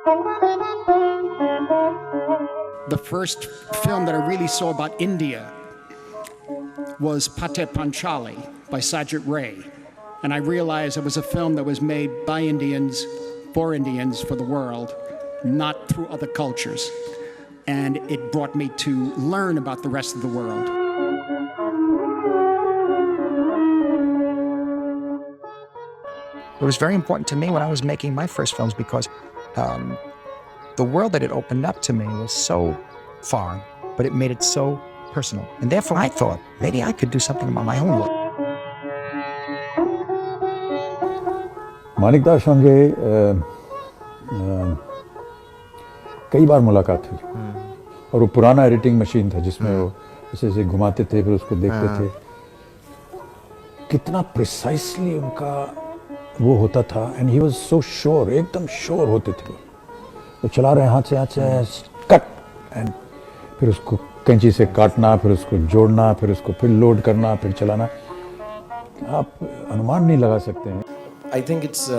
The first film that I really saw about India was Pate Panchali by Satyajit Ray. And I realized it was a film that was made by Indians, for the world, not through other cultures. And it brought me to learn about the rest of the world. It was very important to me when I was making my first films because the world that it opened up to me was so foreign, but it made it so personal. And therefore I thought, maybe I could do something about my own world. Manik दास संगे कई बार मुलाकात हुई और वो पुराना editing machine था जिसमें वो ऐसे ऐसे घुमाते थे फिर उसको देखते थे कितना प्रिसाइसली उनका वो होता था and he was so sure एकदम श्योर होते थे वो चला रहे हाथ से कट एंड फिर उसको कैंची से काटना फिर उसको जोड़ना फिर उसको फिर लोड करना फिर चलाना आप अनुमान नहीं लगा सकते हैं I think it's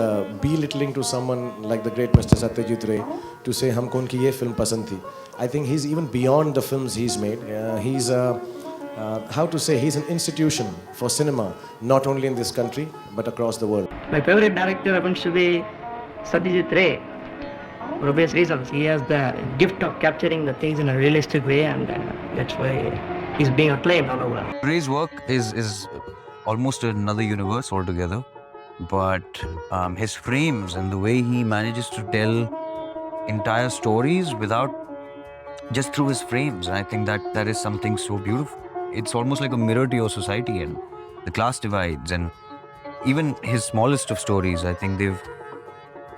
belittling to someone like the great Mr. Satyajit Ray to say हमको उनकी ये फिल्म पसंद थी. I think he's even beyond the films he's made. He's how to say he's an institution for cinema, not only in this country but across the world. My favorite director happens to be Satyajit Ray. For obvious reasons, he has the gift of capturing the things in a realistic way, and that's why he's being acclaimed all over. Ray's work is almost another universe altogether. But his frames and the way he manages to tell entire stories without just through his frames, and I think that is something so beautiful. It's almost like a mirror to your society and the class divides, and even his smallest of stories. I think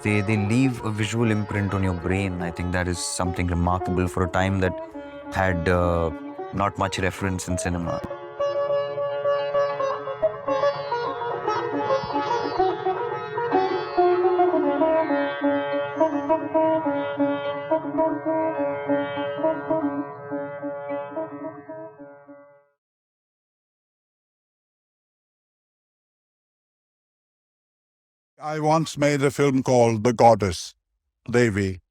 they leave a visual imprint on your brain. I think that is something remarkable for a time that had not much reference in cinema. I once made a film called The Goddess, Devi.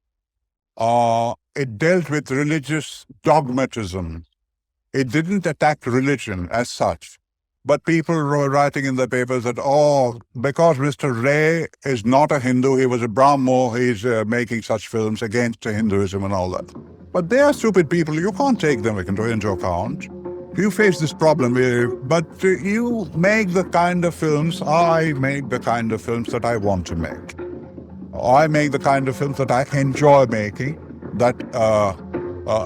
It dealt with religious dogmatism. It didn't attack religion as such. But people were writing in the papers that, because Mr. Ray is not a Hindu, he was a Brahmo, he's making such films against Hinduism and all that. But they are stupid people. You can't take them into account. You face this problem, but you make the kind of films, I make the kind of films that I want to make. I make the kind of films that I enjoy making, that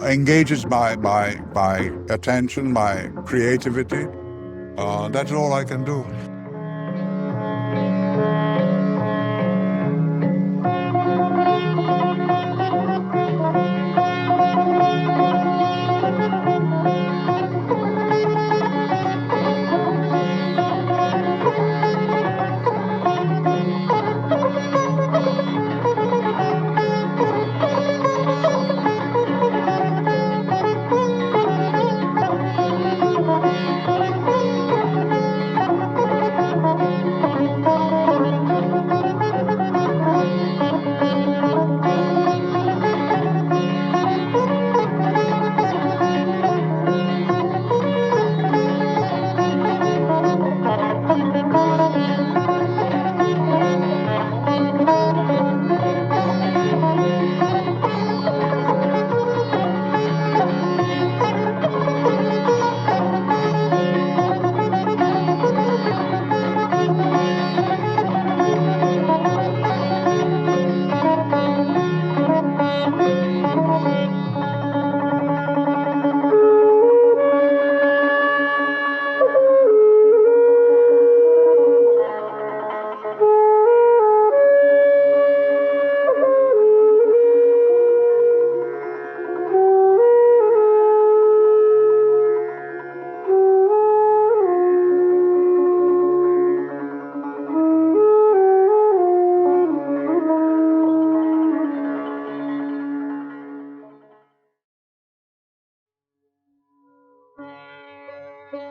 engages my attention, my creativity. That's all I can do.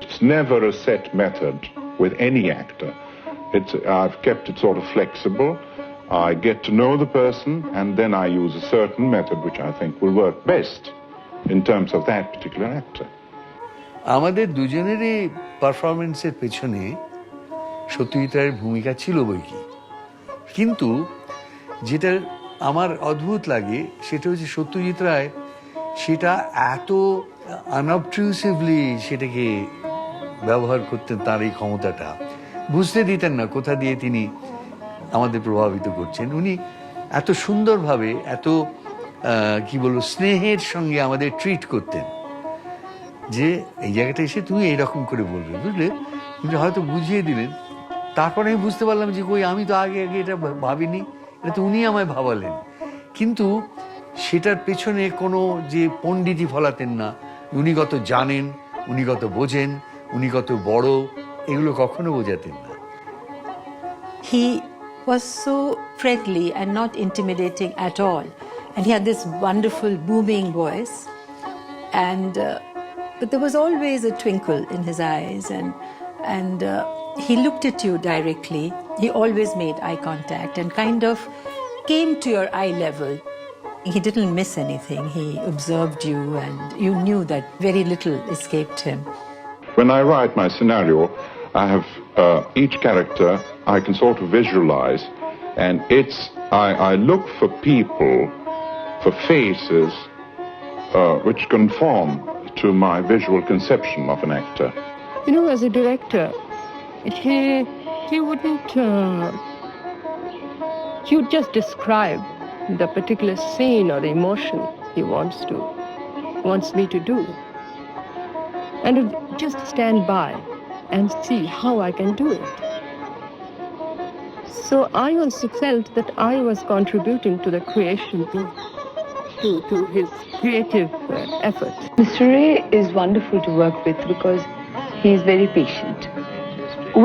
It's never a set method with any actor. I've kept it sort of flexible. I get to know the person, and then I use a certain method which I think will work best in terms of that particular actor. আমাদের দুজনেরই পারফরমেন্সের পেছনে সত্যজিৎ রায়ের ভূমিকা ছিল বইকি, কিন্তু যেটা আমার অদ্ভুত লাগে সেটা হচ্ছে সত্যজিৎ রায় সেটা এত আনঅবট্রুসিভলি সেটাকে ব্যবহার করতেন, তার এই ক্ষমতাটা বুঝতে দিতেন না কোথা দিয়ে তিনি আমাদের প্রভাবিত করছেন। উনি এত সুন্দরভাবে, এত কি বলবো, স্নেহের সঙ্গে আমাদের ট্রিট করতেন যে এই জায়গাটা এসে তুমি এইরকম করে বলবে, বুঝলে, তুমি হয়তো বুঝিয়ে দিলেন। তারপরে আমি বুঝতে পারলাম যে কই, আমি তো আগে আগে এটা ভাবিনি, এটা তো উনি আমায় ভাবালেন। কিন্তু সেটার পেছনে কোনো যে পণ্ডিতই ফলাতেন না, উনি কত জানেন, উনি কত বোঝেন, উনি কত বড়, এগুলো কখনো বোঝাতেন না। He was so friendly and not intimidating at all. And he had this wonderful booming voice. And but there was always a twinkle in his eyes, and he looked at you directly. He always made eye contact and kind of came to your eye level. He didn't miss anything. He observed you, and you knew that very little escaped him. When I write my scenario, I have each character I can sort of visualize, and I look for people, for faces which conform to my visual conception of an actor. You know, as a director, he wouldn't, he would just describe the particular scene or the emotion he wants me to do. And to just stand by and see how I can do it. So I also felt that I was contributing to the creation, to his creative effort. Mr. Ray is wonderful to work with because he is very patient.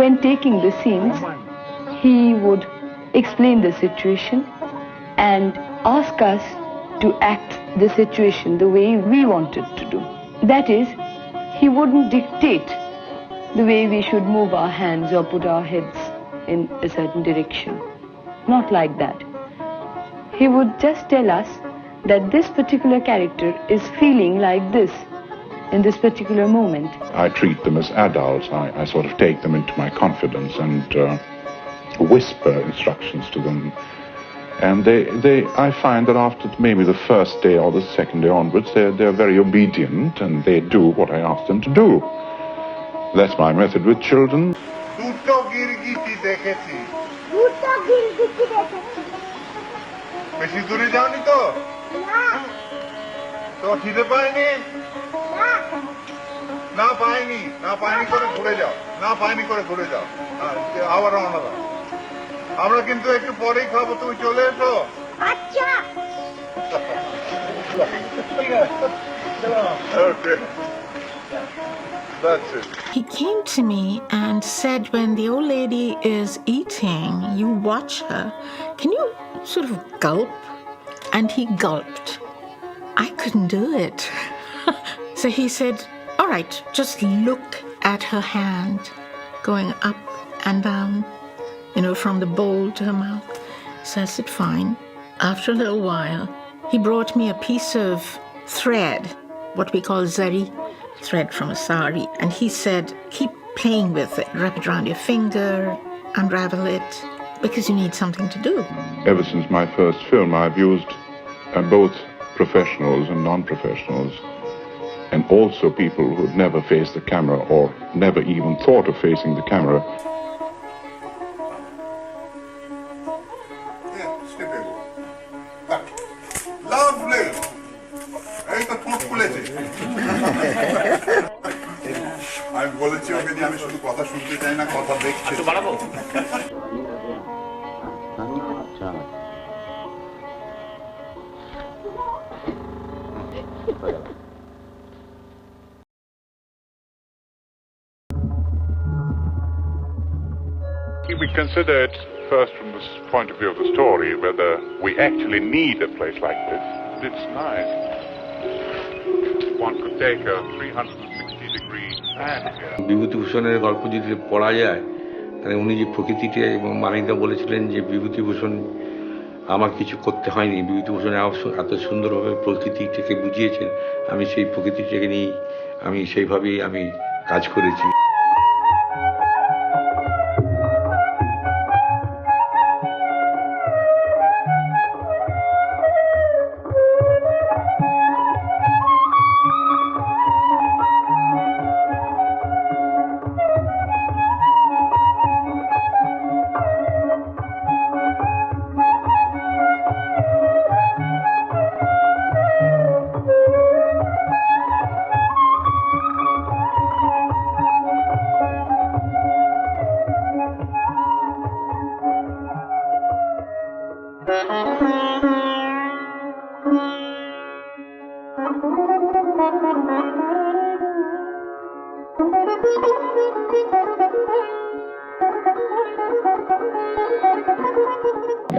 When taking the scenes, he would explain the situation and ask us to act the situation the way we wanted to do. That is, he wouldn't dictate the way we should move our hands or put our heads in a certain direction. Not like that. He would just tell us that this particular character is feeling like this in this particular moment. I treat them as adults. I sort of take them into my confidence and whisper instructions to them. And I find that after maybe the first day or the second day onwards, they're very obedient and they do what I ask them to do. That's my method with children. বেশি দূরে যাওনি তো? তো খিদে পায়নি? না পায়নি করে ঘুরে যাও, ঘুরে যাও, আবার রওনা দাও। আমরা কিন্তু একটু পরেই খাবো, তুমি চলে এসো। আচ্ছা। Okay. That's it. He came to me and said, when the old lady is eating, you watch her. Can you sort of gulp? And he gulped. I couldn't do it. So he said, all right, just look at her hand going up and down, from the bowl to her mouth. So I said, fine. After a little while, he brought me a piece of thread, what we call zari, thread from a sari, and he said, keep playing with it, wrap it around your finger, unravel it, because you need something to do. Ever since my first film, I've used both professionals and non-professionals, and also people who had never faced the camera or never even thought of facing the camera. Lovely! এই তো ঠোঁট খুলেছে। আমি বলেছি ওকে যে আমি শুধু কথা শুনতে চাই না, কথা দেখতে বাড়াবো। We consider it first from the point of view of the story, whether we actually need a place like this. It's nice. One could take a 360-degree pan here. বিভূতিভূষণের গল্প যদি পড়া যায়, তাহলে উনি যে প্রকৃতিতে, এবং মানিকদা বলেছিলেন যে বিভূতিভূষণ আমার কিছু করতে হয়নি। বিভূতিভূষণ এত সুন্দরভাবে প্রকৃতিটাকে বুঝিয়েছেন, আমি সেই প্রকৃতিটাকে নিয়ে আমি সেইভাবেই আমি কাজ করেছি।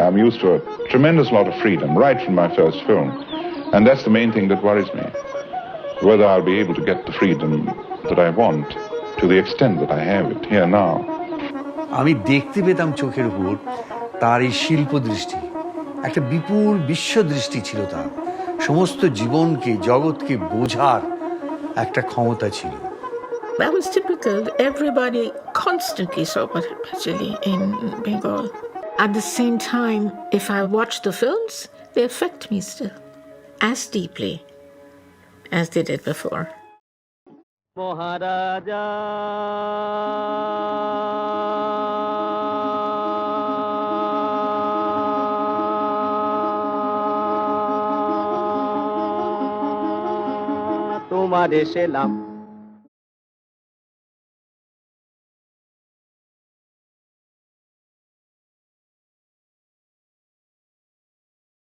I'm used to a tremendous lot of freedom right from my first film, and that's the main thing that worries me. Whether I'll be able to get the freedom that I want to the extent that I have it here now. আমি দেখতে পেতাম চোখের উপর তার এই শিল্প দৃষ্টি, একটা বিপুল বিশ্ব দৃষ্টি ছিল তার, সমস্ত জীবনকে জগৎকে বোঝার একটা ক্ষমতা ছিল। That was typical. Everybody constantly saw Patanjali in Bengal. At the same time, if I watch the films, they affect me still as deeply as they did before. Maharaja তোমার এসেলাম